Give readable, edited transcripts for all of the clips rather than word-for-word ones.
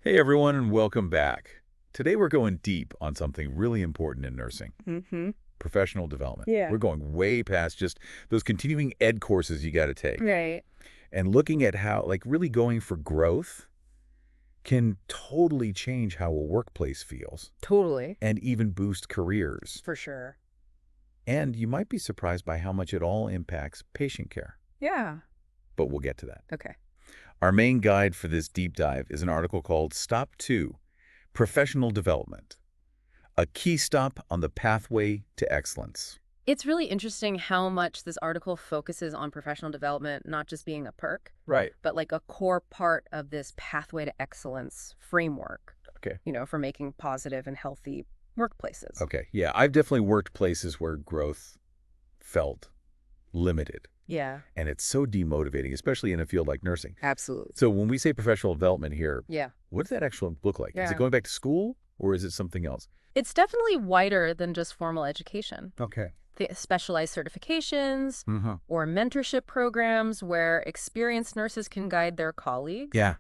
Hey everyone, and welcome back. Today we're going deep on something really important in nursing, Mm-hmm. professional development. Yeah. We're going way past just those continuing ed courses you got to take Right. and looking at how, really going for growth can totally change how a workplace feels Totally. and even boost careers. For sure. And you might be surprised by how much it all impacts patient care, Yeah. but we'll get to that. Okay. Our main guide for this deep dive is an article called Stop 2, Professional Development. A key stop on the pathway to excellence. It's really interesting how much this article focuses on professional development, not just being a perk, Right. but like a core part of this pathway to excellence framework, Okay. for making positive and healthy workplaces. Okay. Yeah, I've definitely worked places where growth felt limited. Yeah, And it's so demotivating, especially in a field like nursing. absolutely. So when we say professional development here, Yeah. what does that actually look like? Is Yeah. it going back to school or is it something else? It's definitely wider than just formal education. Okay. The specialized certifications Mm-hmm. or mentorship programs where experienced nurses can guide their colleagues. Yeah.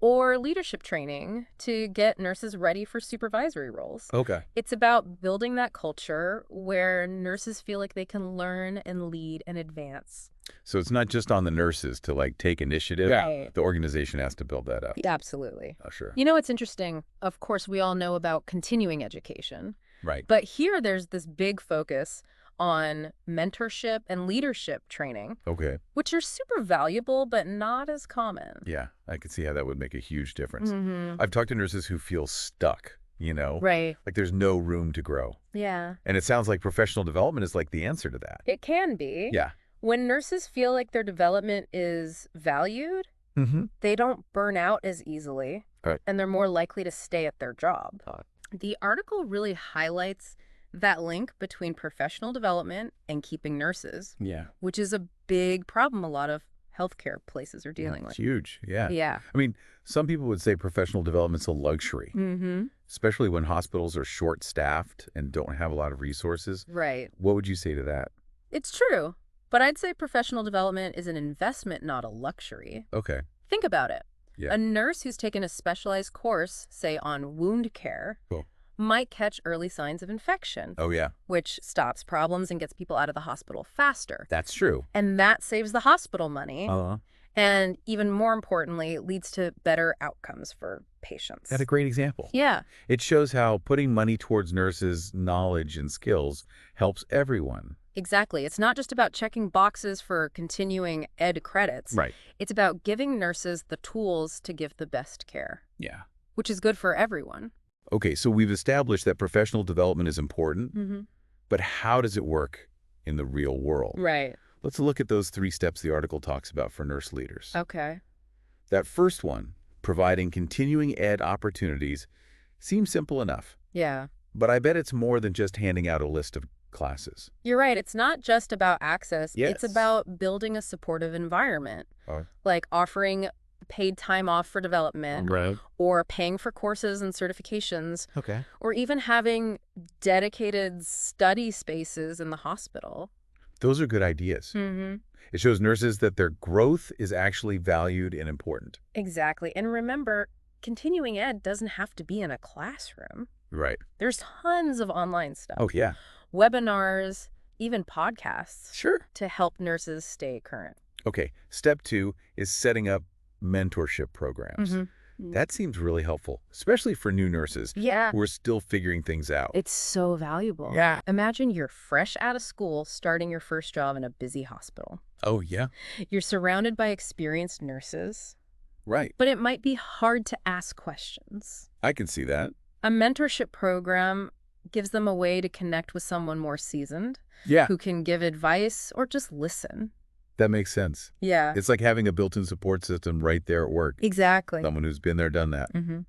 Or leadership training to get nurses ready for supervisory roles. Okay. It's about building that culture where nurses feel like they can learn and lead and advance. So it's not just on the nurses to take initiative. Yeah. Right. The organization has to build that up. Absolutely. Oh, sure. It's interesting. Of course, we all know about continuing education, Right. but here there's this big focus on mentorship and leadership training, Okay. which are super valuable, but not as common. Yeah, I can see how that would make a huge difference. Mm-hmm. I've talked to nurses who feel stuck, Right. like there's no room to grow. Yeah. And it sounds like professional development is like the answer to that. It can be. Yeah. When nurses feel like their development is valued, Mm-hmm. they don't burn out as easily, Right. and they're more likely to stay at their job. The article really highlights that link between professional development and keeping nurses, Yeah. which is a big problem a lot of healthcare places are dealing It's with. huge. Yeah. Yeah. I mean, some people would say professional development's a luxury, Mm-hmm. especially when hospitals are short-staffed and don't have a lot of resources. Right. What would you say to that? It's true, but I'd say professional development is an investment, not a luxury. Okay. Think about it. Yeah. A nurse who's taken a specialized course, say on wound care, Cool. might catch early signs of infection, Oh, yeah. which stops problems and gets people out of the hospital faster. That's true. And that saves the hospital money. Uh-huh. And even more importantly, leads to better outcomes for patients. That's a great example. Yeah, It shows how putting money towards nurses' knowledge and skills helps everyone. exactly. It's not just about checking boxes for continuing ed credits. Right. It's about giving nurses the tools to give the best care, Yeah. which is good for everyone. Okay, so we've established that professional development is important, Mm-hmm. but how does it work in the real world? Right. Let's look at those 3 steps the article talks about for nurse leaders. Okay. That first one, providing continuing ed opportunities, seems simple enough, Yeah. but I bet it's more than just handing out a list of classes. You're right. It's not just about access. Yes. It's about building a supportive environment, like offering paid time off for development Right. or paying for courses and certifications, Okay. or even having dedicated study spaces in the hospital. Those are good ideas. Mm-hmm. It shows nurses that their growth is actually valued and important. Exactly. And remember, continuing ed doesn't have to be in a classroom. Right. There's tons of online stuff, Oh, yeah. webinars, even podcasts Sure. to help nurses stay current. Okay, step 2 is setting up mentorship programs. Mm-hmm. That seems really helpful, especially for new nurses Yeah. who are still figuring things out. It's so valuable. Yeah. Imagine you're fresh out of school, starting your first job in a busy hospital. Oh, yeah? You're surrounded by experienced nurses, Right. but it might be hard to ask questions. I can see that. A mentorship program gives them a way to connect with someone more seasoned Yeah, who can give advice or just listen. that makes sense. Yeah. It's like having a built-in support system right there at work. Exactly. Someone who's been there, done that. Mm-hmm.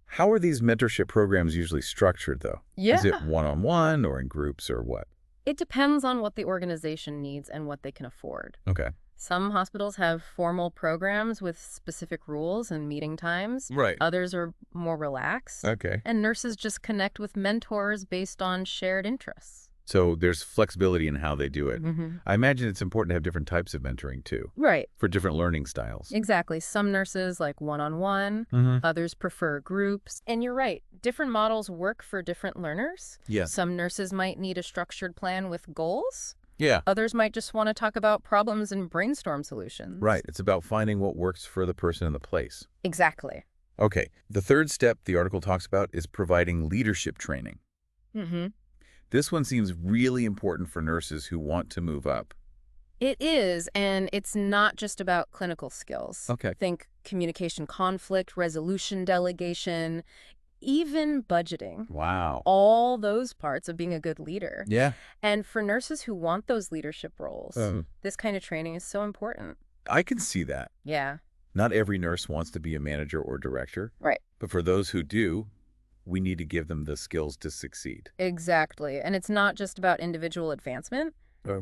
How are these mentorship programs usually structured, though? Yeah. Is it one-on-one or in groups or what? It depends on what the organization needs and what they can afford. Okay. Some hospitals have formal programs with specific rules and meeting times. Right. Others are more relaxed. Okay. And nurses just connect with mentors based on shared interests. So there's flexibility in how they do it. Mm-hmm. I imagine it's important to have different types of mentoring, too, Right. for different learning styles. Exactly. Some nurses like one-on-one, Mm-hmm. others prefer groups. And you're right, different models work for different learners. Yeah. Some nurses might need a structured plan with goals. Yeah. Others might just want to talk about problems and brainstorm solutions. Right. It's about finding what works for the person in the place. Exactly. Okay. The third step the article talks about is providing leadership training. Mm-hmm. This one seems really important for nurses who want to move up. It is, and it's not just about clinical skills. Okay. Think communication conflict, resolution delegation, even budgeting. Wow. All those parts of being a good leader. Yeah. And for nurses who want those leadership roles, this kind of training is so important. I can see that. Yeah. Not every nurse wants to be a manager or director. Right. But for those who do, we need to give them the skills to succeed. Exactly. And it's not just about individual advancement.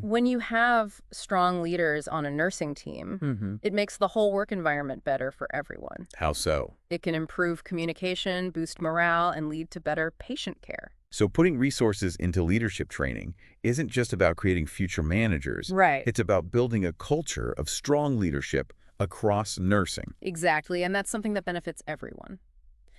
When you have strong leaders on a nursing team, it makes the whole work environment better for everyone. How so? It can improve communication, boost morale, and lead to better patient care. So putting resources into leadership training isn't just about creating future managers. Right. It's about building a culture of strong leadership across nursing. Exactly. And that's something that benefits everyone.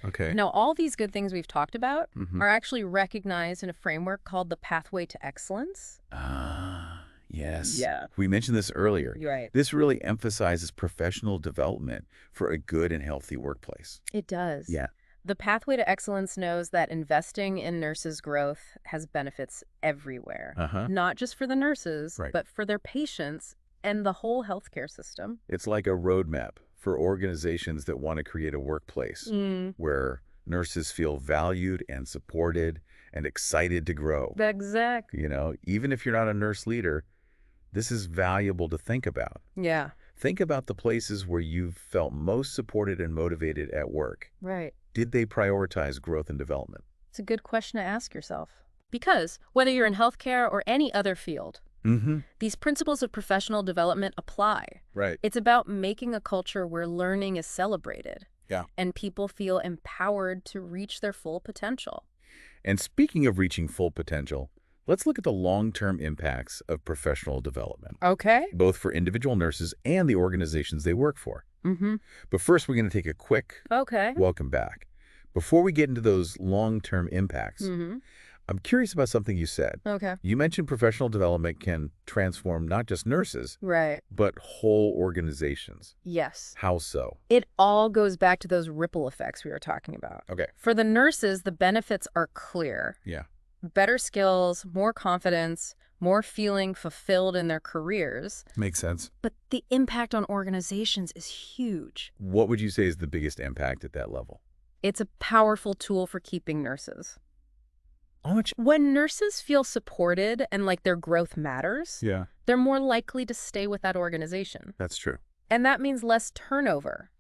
Okay. Now, all these good things we've talked about are actually recognized in a framework called the Pathway to Excellence. Ah, yes. Yeah. We mentioned this earlier. You're right. This really emphasizes professional development for a good and healthy workplace. It does. Yeah. The Pathway to Excellence knows that investing in nurses' growth has benefits everywhere. Not just for the nurses, but for their patients and the whole healthcare system. It's like a roadmap for organizations that want to create a workplace where nurses feel valued and supported and excited to grow. Exactly. You know, even if you're not a nurse leader, this is valuable to think about. Yeah. Think about the places where you've felt most supported and motivated at work. Right. Did they prioritize growth and development? It's a good question to ask yourself. Because whether you're in healthcare or any other field, these principles of professional development apply. Right. It's about making a culture where learning is celebrated. Yeah. And people feel empowered to reach their full potential. And speaking of reaching full potential, let's look at the long-term impacts of professional development. Okay. Both for individual nurses and the organizations they work for. But first, we're going to take a quick welcome back. Before we get into those long-term impacts, I'm curious about something you said. Okay. You mentioned professional development can transform not just nurses, Right. but whole organizations. Yes. How so? It all goes back to those ripple effects we were talking about. Okay. For the nurses, the benefits are clear. Yeah. Better skills, more confidence, more feeling fulfilled in their careers. Makes sense. But the impact on organizations is huge. What would you say is the biggest impact at that level? It's a powerful tool for keeping nurses. How much? When nurses feel supported and like their growth matters, Yeah. they're more likely to stay with that organization. That's true. And that means less turnover,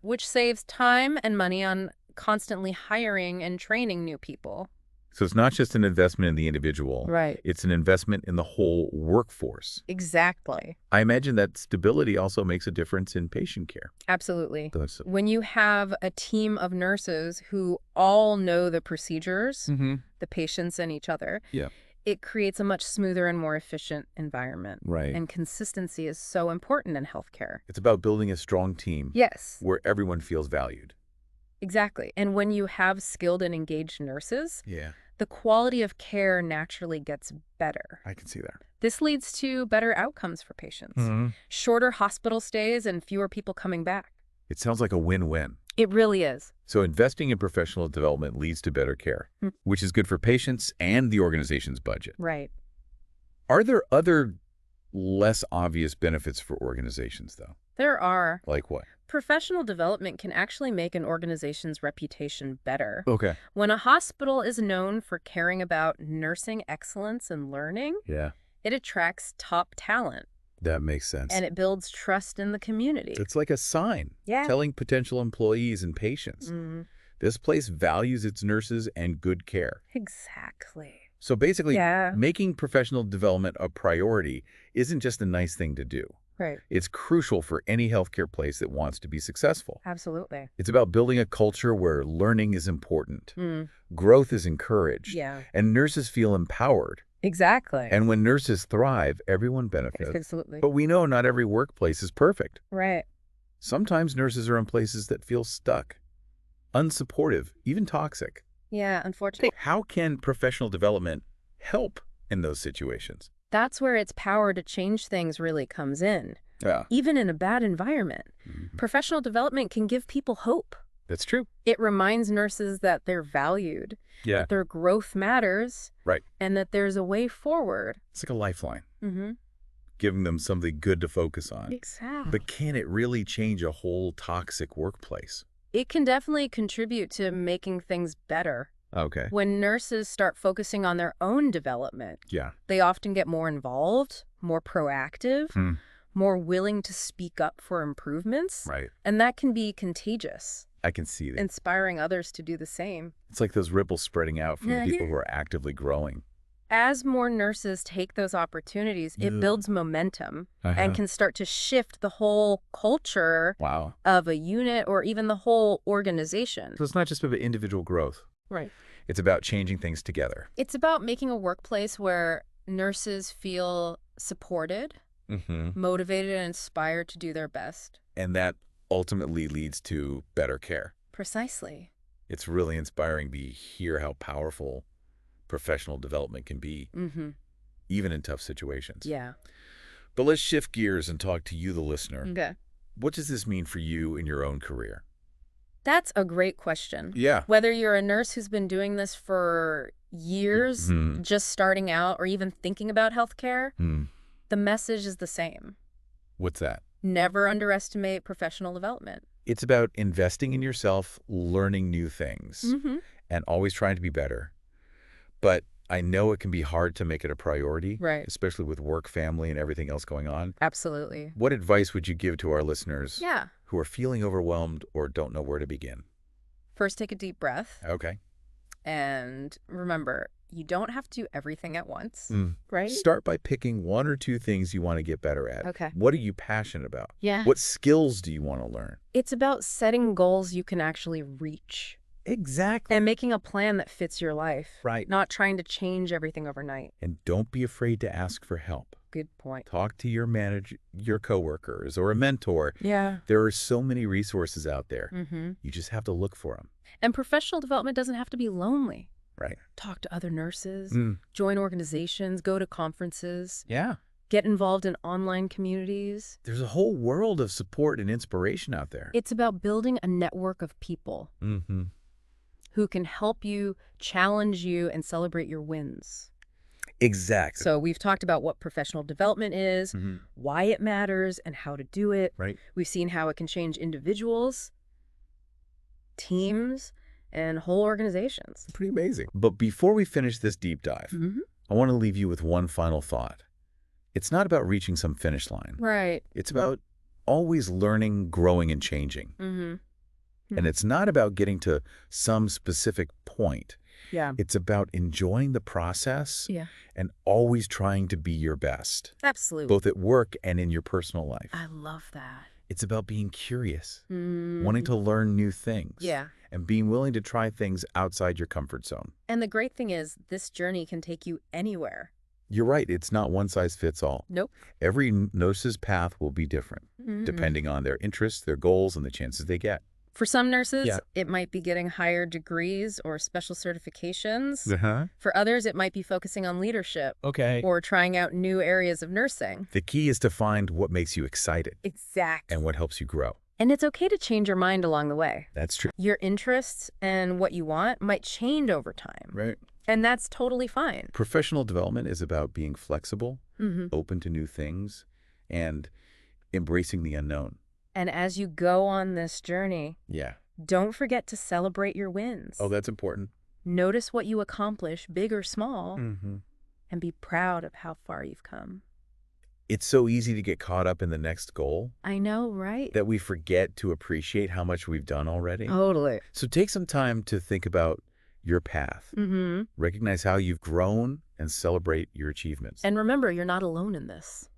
which saves time and money on constantly hiring and training new people. So it's not just an investment in the individual. Right. It's an investment in the whole workforce. Exactly. I imagine that stability also makes a difference in patient care. Absolutely. That's- When you have a team of nurses who all know the procedures, the patients and each other, Yeah. it creates a much smoother and more efficient environment. Right. And consistency is so important in healthcare. It's about building a strong team Yes, where everyone feels valued. exactly. And when you have skilled and engaged nurses, Yeah. the quality of care naturally gets better. I can see that. This leads to better outcomes for patients, shorter hospital stays, and fewer people coming back. It sounds like a win-win. It really is. So investing in professional development leads to better care, which is good for patients and the organization's budget. Right. Are there other less obvious benefits for organizations, though? There are. Like what? Professional development can actually make an organization's reputation better. Okay. When a hospital is known for caring about nursing excellence and learning, Yeah. it attracts top talent. That makes sense. And it builds trust in the community. It's like a sign telling potential employees and patients, this place values its nurses and good care. Exactly. So basically, making professional development a priority isn't just a nice thing to do. Right. It's crucial for any healthcare place that wants to be successful. Absolutely. It's about building a culture where learning is important, growth is encouraged, and nurses feel empowered. Exactly. And when nurses thrive, everyone benefits. Absolutely. But we know not every workplace is perfect. Right. Sometimes nurses are in places that feel stuck, unsupportive, even toxic. Yeah, unfortunately. How can professional development help in those situations? That's where its power to change things really comes in. Yeah. Even in a bad environment, professional development can give people hope. That's true. It reminds nurses that they're valued, that their growth matters, right, and that there's a way forward. It's like a lifeline, giving them something good to focus on. Exactly. But can it really change a whole toxic workplace? It can definitely contribute to making things better. Okay. When nurses start focusing on their own development, they often get more involved, more proactive, more willing to speak up for improvements. Right. And that can be contagious. I can see that. Inspiring others to do the same. It's like those ripples spreading out from the people who are actively growing. As more nurses take those opportunities, it builds momentum and can start to shift the whole culture of a unit or even the whole organization. So it's not just about individual growth. Right. It's about changing things together. It's about making a workplace where nurses feel supported, motivated, and inspired to do their best. And that ultimately leads to better care. Precisely. It's really inspiring to hear how powerful professional development can be, even in tough situations. Yeah. But let's shift gears and talk to you, the listener. Okay. What does this mean for you in your own career? That's a great question. Yeah. Whether you're a nurse who's been doing this for years, just starting out, or even thinking about healthcare, the message is the same. What's that? Never underestimate professional development. It's about investing in yourself, learning new things, and always trying to be better. But I know it can be hard to make it a priority, right, especially with work, family, and everything else going on. Absolutely. What advice would you give to our listeners who are feeling overwhelmed or don't know where to begin? First, take a deep breath. Okay. And remember, you don't have to do everything at once, right? Start by picking one or two things you want to get better at. Okay. What are you passionate about? Yeah. What skills do you want to learn? It's about setting goals you can actually reach. Exactly. And making a plan that fits your life. Right. Not trying to change everything overnight. And don't be afraid to ask for help. Good point. Talk to your manager, your coworkers, or a mentor. Yeah. There are so many resources out there. You just have to look for them. And professional development doesn't have to be lonely. Right. Talk to other nurses, join organizations, go to conferences. Yeah. Get involved in online communities. There's a whole world of support and inspiration out there. It's about building a network of people who can help you, challenge you, and celebrate your wins. Exactly. So we've talked about what professional development is, why it matters, and how to do it. Right. We've seen how it can change individuals, teams, and whole organizations. Pretty amazing. But before we finish this deep dive, I want to leave you with one final thought. It's not about reaching some finish line. Right. It's about always learning, growing, and changing. And it's not about getting to some specific point. Yeah. It's about enjoying the process and always trying to be your best. Absolutely. Both at work and in your personal life. I love that. It's about being curious, wanting to learn new things. Yeah. And being willing to try things outside your comfort zone. And the great thing is, this journey can take you anywhere. You're right. It's not one size fits all. Nope. Every nurse's path will be different, depending on their interests, their goals, and the chances they get. For some nurses, it might be getting higher degrees or special certifications. For others, it might be focusing on leadership. Okay. Or trying out new areas of nursing. The key is to find what makes you excited. Exactly. And what helps you grow. And it's okay to change your mind along the way. That's true. Your interests and what you want might change over time. Right. And that's totally fine. Professional development is about being flexible, open to new things, and embracing the unknown. And as you go on this journey, don't forget to celebrate your wins. Oh, that's important. Notice what you accomplish, big or small, and be proud of how far you've come. It's so easy to get caught up in the next goal. I know, right? That we forget to appreciate how much we've done already. Totally. So take some time to think about your path. Recognize how you've grown and celebrate your achievements. And remember, you're not alone in this.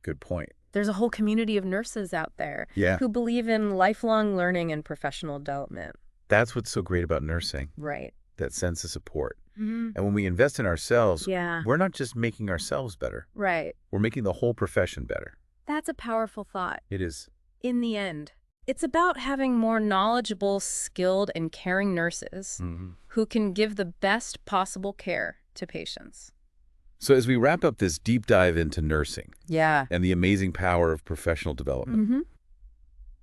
Good point. There's a whole community of nurses out there who believe in lifelong learning and professional development. That's what's so great about nursing. Right. That sense of support. And when we invest in ourselves, we're not just making ourselves better. Right. We're making the whole profession better. That's a powerful thought. It is. In the end, it's about having more knowledgeable, skilled, and caring nurses who can give the best possible care to patients. So as we wrap up this deep dive into nursing and the amazing power of professional development,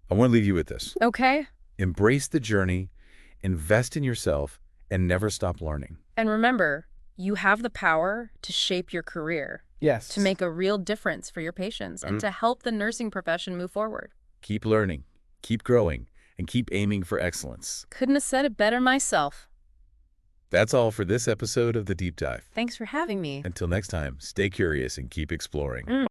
I want to leave you with this. Okay. Embrace the journey, invest in yourself, and never stop learning. And remember, you have the power to shape your career. Yes. To make a real difference for your patients and to help the nursing profession move forward. Keep learning, keep growing, and keep aiming for excellence. Couldn't have said it better myself. That's all for this episode of The Deep Dive. Thanks for having me. Until next time, stay curious and keep exploring.